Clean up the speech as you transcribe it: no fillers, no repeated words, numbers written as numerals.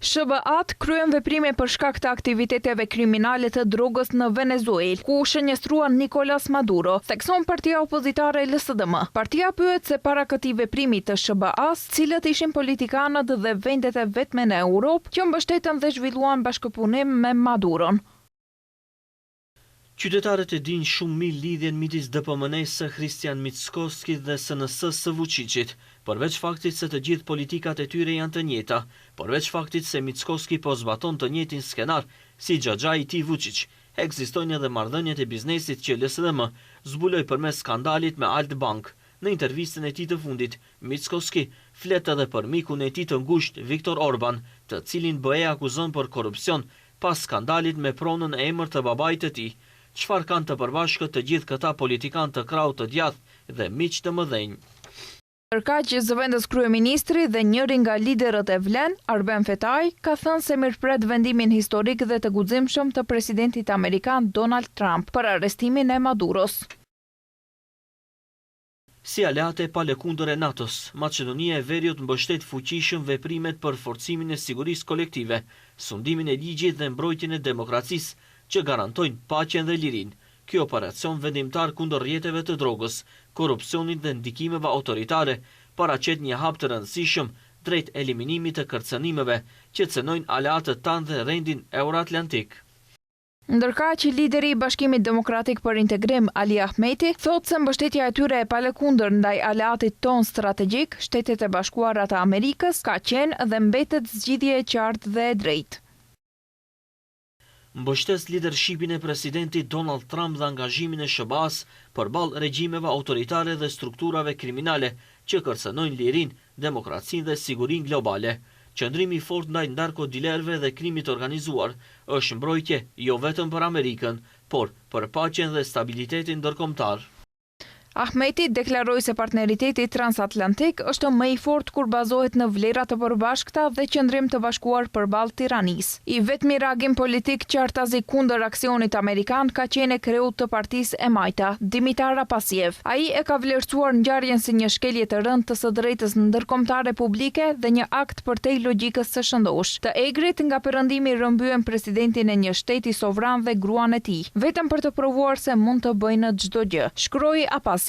SBA-t kryen veprime për shkak të aktiviteteve kriminale të drogës në Venezuelë, ku shënjestruan Nicolas Maduro, thekson partia opozitare LSDM. Partia pyet se para këtij veprimi të SBA-s, cilët ishin politikanët dhe vendet e vetme në Europë që mbështetën dhe zhvilluan bashkëpunim me Maduron. Qytetarët e dinë shumë mirë lidhjen midis DPMN-s së Christian Mickoskit dhe SNS-s së Vučićit, përveç faktit se të gjithë politikat e tyre janë të njëjta, përveç faktit se Mickoski po zbaton të njëjtin skenar si xhaxhai i tij Vučić. Ekzistojnë edhe marrëdhëniet e biznesit që LSDM zbuloi përmes skandalit me Altbank. Në intervistën e tij të fundit, Mickoski flet edhe për mikun e tij të ngushtë Viktor Orban, të cilin BE akuzon për korrupsion pas skandalit me pronën e emër të babait të tij. Çfarë kanë të përbashkët të gjithë këta politikanë të krahut të djathtë dhe miq të mëdhenj? Ndërkaq, zëvendës kryeministri dhe njëri nga liderët e Vlen, Arben Fetaj, ka thënë se mirëpret vendimin historik dhe të guximshëm të presidentit amerikan Donald Trump për arrestimin e Maduros. Si aleate pa lëkundër e NATO-s, Maqedonia e Veriut mbështet fuqishëm veprimet për forcimin e sigurisë kolektive, sundimin e ligjit dhe mbrojtjen e demokracisë, që garantojnë paqen dhe lirinë. Ky operacion vendimtar kundër rrjeteve të drogës, korrupsionit dhe ndikimeve autoritare paraqet një hap të rëndësishëm drejt eliminimit të kërcënimeve që cënojnë aleatët tanë dhe rendin euroatlantik. Ndërkaq, lideri i Bashkimit Demokratik për Integrim, Ali Ahmeti, thotë se mbështetja e tyre e palëkundër ndaj aleatit ton strategjik, Shtetet e Bashkuara të Amerikës, ka qenë dhe mbetet zgjidhje e qartë dhe e drejtë. Mbështes leadershipin e presidentit Donald Trump dhe angazhimin e SBA-s përballë regjimeve autoritare dhe strukturave kriminale që kërcënojnë lirinë, demokracinë dhe sigurinë globale. Qëndrimi i fortë ndaj narkodilerëve dhe krimit organizuar është mbrojtje jo vetëm për Amerikën, por për paqen dhe stabilitetin ndërkombëtar. Ahmeti deklaroi se partneriteti transatlantik është më i fortë kur bazohet në vlera të përbashkëta dhe qëndrim të bashkuar përballë tiranisë. I vetmi reagim politik qartazi kundër aksionit amerikan ka qenë kreut të Partisë e Majta, Dimitar Apasjev. Ai e ka vlerësuar ngjarjen si një shkelje të rëndë të së drejtës ndërkombëtare publike dhe një akt përtej logjikës së shëndosh. Të egrit nga perëndimi rrëmbyen presidentin e një shteti sovran dhe gruan e tij, vetëm për të provuar se mund të bëjnë çdo gjë, shkroi Apasjev.